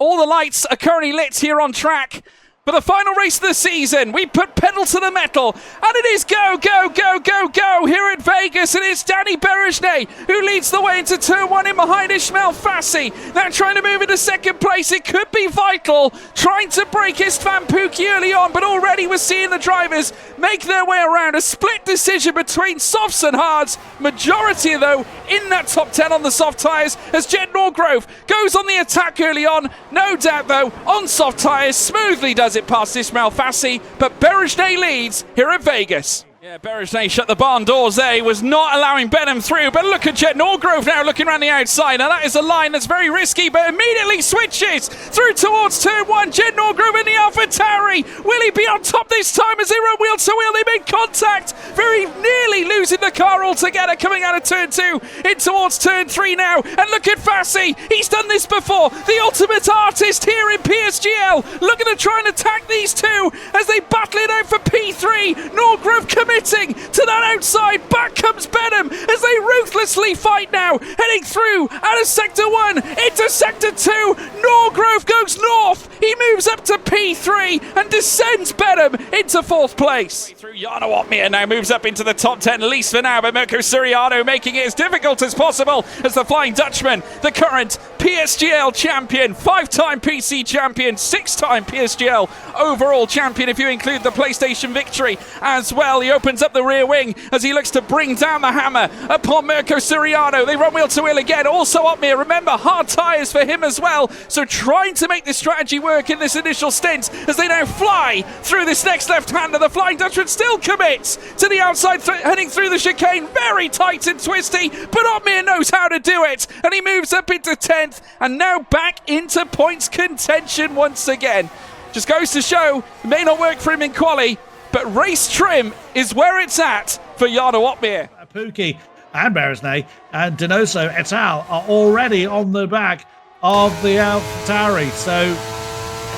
All the lights are currently lit here on track. For the final race of the season, we put pedal to the metal, and it is go, go, go, go, go here at Vegas, and it's Danny Berejnay who leads the way into turn one in behind Ismail Fassi. Now trying to move into second place, it could be vital, trying to break Istvan Pukki early on, but already we're seeing the drivers make their way around. A split decision between softs and hards, majority though in that top 10 on the soft tyres as Jet Norgrove goes on the attack early on, no doubt though, on soft tyres, smoothly does it past Ismail Fassi, but Berejnay leads here at Vegas. Yeah, Berejnay shut the barn doors there. He was not allowing Benham through, but look at Jet Norgrove now looking around the outside. Now that is a line that's very risky, but immediately switches through towards turn one. Jet Norgrove in the AlphaTauri. Will he be on top this time as they run wheel to wheel? They make contact, very nearly losing the car altogether, coming out of turn two in towards turn three now. And look at Fassi. He's done this before. The ultimate artist here in PSGL. Looking to try and attack these two as they battle it out for P3. Norgrove committing to that outside. Back comes Benham as they ruthlessly fight now, heading through out of sector one into sector two. Norgrove goes north. He moves up to P3 and descends Benham into fourth place. Through Jarno Opmeer now moves up into the top 10, at least for now, but Mirko Suriano making it as difficult as possible as the Flying Dutchman, the current PSGL champion, 5-time PC champion, 6-time PSGL overall champion if you include the PlayStation victory as well. He opens up the rear wing as he looks to bring down the hammer upon Mirko Suriano. They run wheel to wheel again. Also Opmeer, remember, hard tyres for him as well. So trying to make this strategy work in this initial stint as they now fly through this next left-hander. The Flying Dutchman still commits to the outside, heading through the chicane. Very tight and twisty, but Opmeer knows how to do it. And he moves up into 10th and now back into points contention once again. Just goes to show it may not work for him in quali, but race trim is where it's at for Jarno Opmeer. Pukki and Berejnay and Donoso et al. Are already on the back of the AlphaTauri. So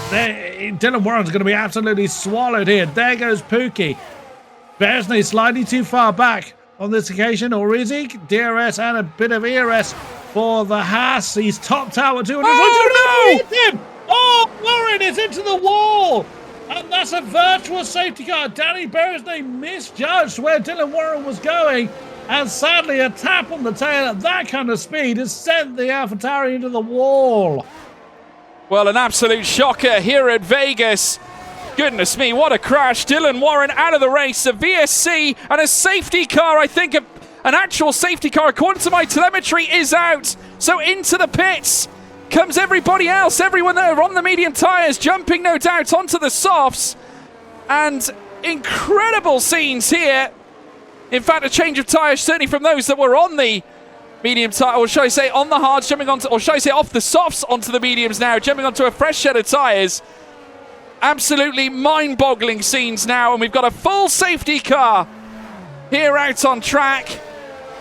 Dylan Warren's going to be absolutely swallowed here. There goes Pukki. Berejnay slightly too far back on this occasion, or is he? DRS and a bit of ERS for the Haas. He's topped out with 200. Oh, no! Him. Oh, Warren is into the wall. And that's a virtual safety car. Danny Berejnay misjudged where Dylan Warren was going. And sadly, a tap on the tail at that kind of speed has sent the AlphaTauri into the wall. Well, an absolute shocker here at Vegas. Goodness me, what a crash. Dylan Warren out of the race. A VSC and a safety car. I think an actual safety car, according to my telemetry, is out. So into the pits comes everybody else, everyone there on the medium tyres, jumping no doubt onto the softs. And incredible scenes here. In fact, a change of tyres certainly from those that were on the medium tyre, or shall I say on the hards, jumping onto, or shall I say off the softs onto the mediums now, jumping onto a fresh set of tyres. Absolutely mind-boggling scenes now, and we've got a full safety car here out on track.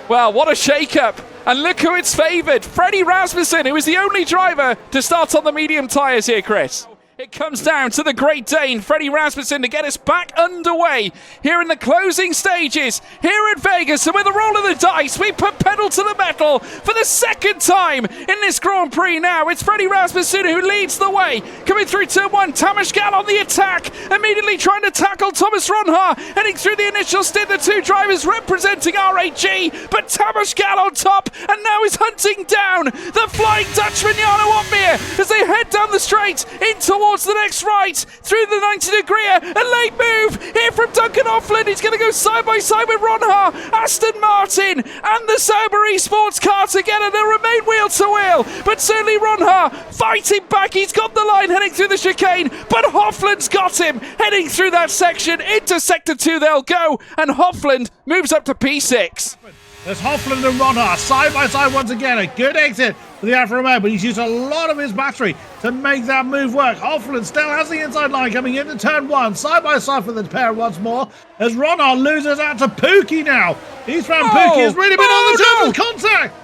Well, what a shake-up. And look who it's favoured. Freddie Rasmussen, who is the only driver to start on the medium tyres here, Chris. It comes down to the Great Dane, Freddie Rasmussen, to get us back underway here in the closing stages here at Vegas. And with a roll of the dice, we put pedal to the metal for the second time in this Grand Prix now. It's Freddie Rasmussen who leads the way. Coming through turn one, Tamas Gal on the attack. Immediately trying to tackle Thomas Ronhaar. Heading through the initial stint, the two drivers representing RAG. But Tamas Gal on top, and now is hunting down the Flying Dutchman Jarno Opmeer as they head down the straight in towards the next right, through the 90 degree, a late move here from Duncan Offland. He's going to go side by side with Ronhaar, Aston Martin and the Sauber Esports car together. They'll remain wheel to wheel, but certainly Ronhaar fighting back. He's got the line heading through the chicane, but Hofland's got him heading through that section. Into sector 2 they'll go, and Hofland moves up to P6. There's Hofland and Ronhaar side by side once again. A good exit for the Alfa Romeo, but he's used a lot of his battery to make that move work. Hofland still has the inside line coming into turn one, side by side for the pair once more, as Ronhaar loses out to Pukki now. He's found Pukki has really been on the turn with contact.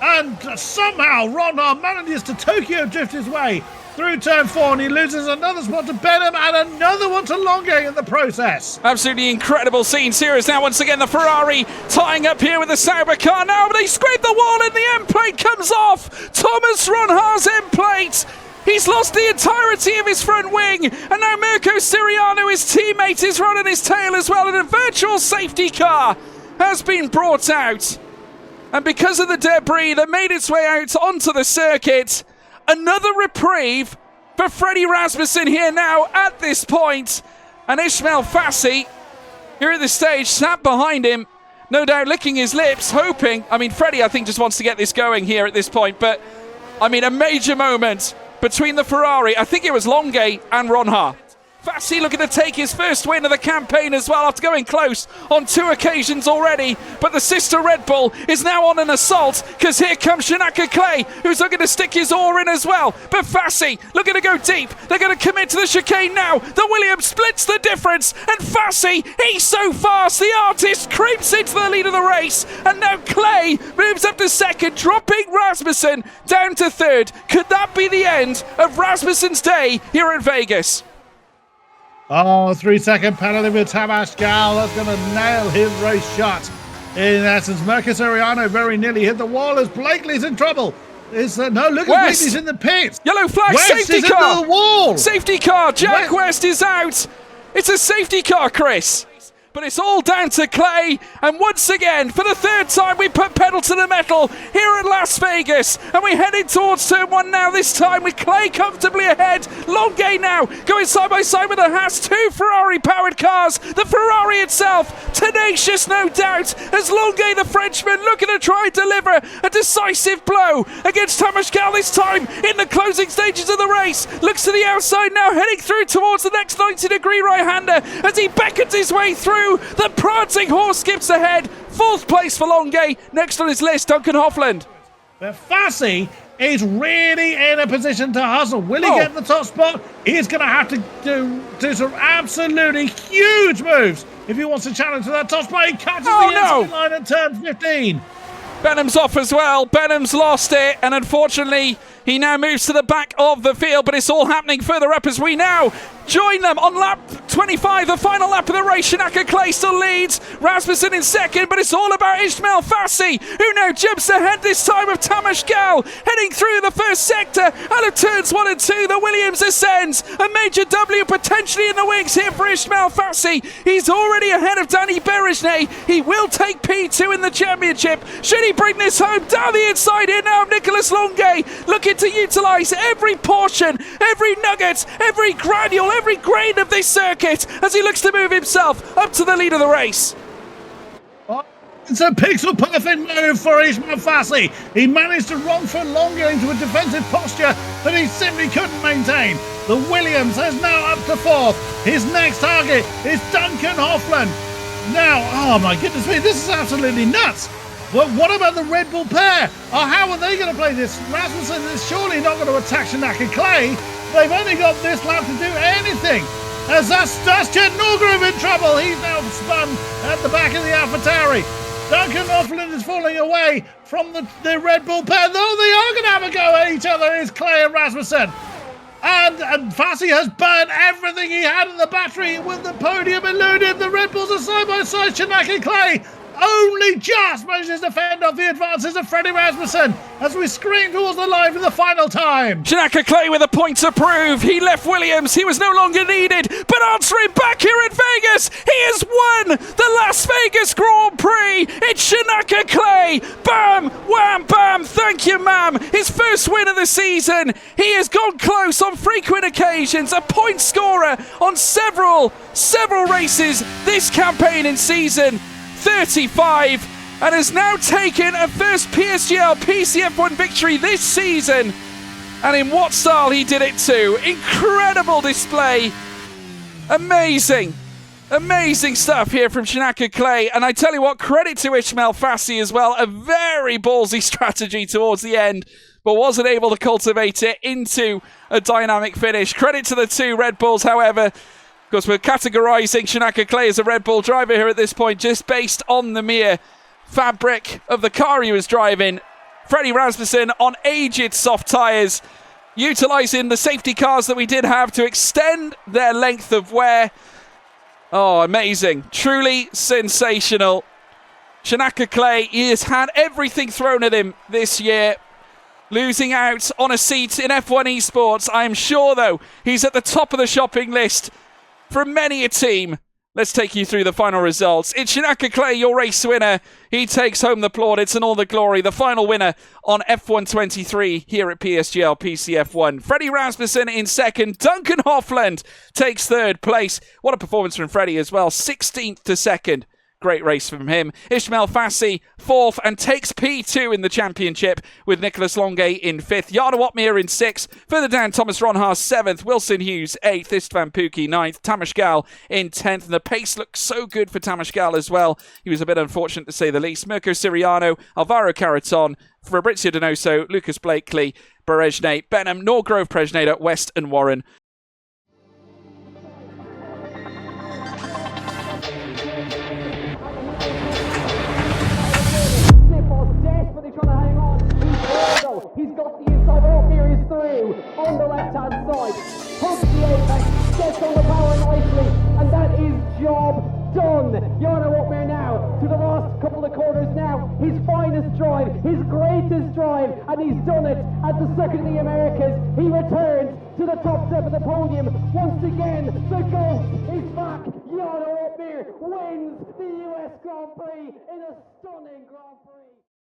And somehow Ronhaar manages to Tokyo drift his way through turn 4, and he loses another spot to Benham and another one to Longuet in the process. Absolutely incredible scenes here as now once again the Ferrari tying up here with the Sauber car. Now they scrape the wall and the end plate comes off. Thomas Ronhaar's end plate He's lost the entirety of his front wing, and now Mirko Siriano, his teammate, is running his tail as well, and a virtual safety car has been brought out. And because of the debris that made its way out onto the circuit, another reprieve for Freddie Rasmussen here now at this point. And Ismail Fassi, here at the stage, sat behind him, no doubt licking his lips, hoping. I mean, Freddie, I think, just wants to get this going here at this point, but I mean, a major moment between the Ferrari, I think it was Longuet and Ronha. Fassi looking to take his first win of the campaign as well after going close on 2 occasions already. But the sister Red Bull is now on an assault because here comes Shanaka Clay, who's looking to stick his oar in as well. But Fassi looking to go deep. They're going to commit to the chicane now. The Williams splits the difference. And Fassi, he's so fast. The artist creeps into the lead of the race. And now Clay moves up to second, dropping Rasmussen down to third. Could that be the end of Rasmussen's day here at Vegas? Oh, 3-second penalty with Tamas Gal. That's going to nail his race shot. In essence, Mirko Siriano very nearly hit the wall as Blakely's in trouble. No, look at Blakely's in the pit. Yellow flag, West safety is car. Into the wall. Safety car, Jack West is out. It's a safety car, Chris. But it's all down to Clay, and once again, for the third time, we put pedal to the metal here at Las Vegas, and we're heading towards turn 1 now, this time with Clay comfortably ahead. Longuet now going side by side with the Haas, 2 Ferrari-powered cars. The Ferrari itself, tenacious no doubt, as Longuet, the Frenchman, looking to try and deliver a decisive blow against Tamas Gal this time in the closing stages of the race. Looks to the outside now, heading through towards the next 90-degree right-hander as he beckons his way through. The prancing horse skips ahead. 4th place for Longuet. Next on his list, Duncan Hoffland. But Fassi is really in a position to hustle. Will he get the top spot? He's going to have to do some absolutely huge moves if he wants to challenge for that top spot. He catches the exit line at turn 15. Benham's off as well. Benham's lost it, and unfortunately, he now moves to the back of the field, but it's all happening further up as we now join them on lap 25, the final lap of the race. Shanaka Clay still leads, Rasmussen in second, but it's all about Ismail Fassi, who now jumps ahead this time of Tamas Gal, heading through the first sector out of turns 1 and 2. The Williams ascends, a major W potentially in the wings here for Ismail Fassi. He's already ahead of Danny Berejnay. He will take P2 in the championship. Should he bring this home? Down the inside here now, Nicolas Longuet looking to utilise every portion, every nugget, every granule, every grain of this circuit as he looks to move himself up to the lead of the race. It's a pixel perfect move for Ismail Fassi. He managed to run for longer into a defensive posture that he simply couldn't maintain. The Williams is now up to 4th. His next target is Duncan Hoffland. Now, oh my goodness me, this is absolutely nuts. Well, what about the Red Bull pair? How are they going to play this? Rasmussen is surely not going to attack Shanaka Clay. They've only got this lap to do anything. As that's Chet Norgrim in trouble. He's now spun at the back of the AlphaTauri. Duncan Hoffland is falling away from the Red Bull pair. Though they are going to have a go at each other, is Clay and Rasmussen. And Fassi has burned everything he had in the battery with the podium eluded. The Red Bulls are side by side. Shanaka Clay only just manages to fend off the advances of Freddie Rasmussen as we scream towards the line for the final time. Shanaka Clay with a point to prove. He left Williams. He was no longer needed. But answering back here at Vegas, he has won the Las Vegas Grand Prix. It's Shanaka Clay. Bam, wham, bam. Thank you, ma'am. His first win of the season. He has gone close on frequent occasions. A point scorer on several races this campaign in season 35, and has now taken a first PSGL PCF1 victory this season. And in what style he did it too. Incredible display. Amazing stuff here from Shanaka Clay. And I tell you what, credit to Ismail Fassi as well. A very ballsy strategy towards the end, but wasn't able to cultivate it into a dynamic finish. Credit to the 2 Red Bulls, however. Of course, we're categorising Shanaka Clay as a Red Bull driver here at this point, just based on the mere fabric of the car he was driving. Freddie Rasmussen on aged soft tyres, utilising the safety cars that we did have to extend their length of wear. Oh, amazing. Truly sensational. Shanaka Clay, he has had everything thrown at him this year. losing out on a seat in F1 Esports. I am sure, though, he's at the top of the shopping list for many a team. Let's take you through the final results. It's Shanaka Clay, your race winner. He takes home the plaudits and all the glory. The final winner on F1 23 here at PSGL PCF1. Freddie Rasmussen in second. Duncan Hoffland takes third place. What a performance from Freddie as well. 16th to second. Great race from him. Ishmael Fassi, fourth, and takes P2 in the championship with Nicholas Longay in fifth. Jarno Opmeer in sixth. Further down, Thomas Ronhaar, seventh. Wilson Hughes, eighth. Istvan Pukki, ninth. Tamas Gal in 10th. And the pace looks so good for Tamas Gal as well. He was a bit unfortunate to say the least. Mirko Siriano, Alvaro Caraton, Fabrizio Donoso, Lucas Blakely, Berejne, Benham, Norgrove Prejneda, West and Warren. He's got the inside, Opmeer is through on the left-hand side. Pumps the apex, gets on the power nicely, and that is job done. Jarno Opmeer now to the last couple of corners now. His finest drive, his greatest drive, and he's done it at the Circuit of the Americas. He returns to the top step of the podium. Once again, the GOAT is back. Jarno Opmeer wins the US Grand Prix in a stunning Grand Prix.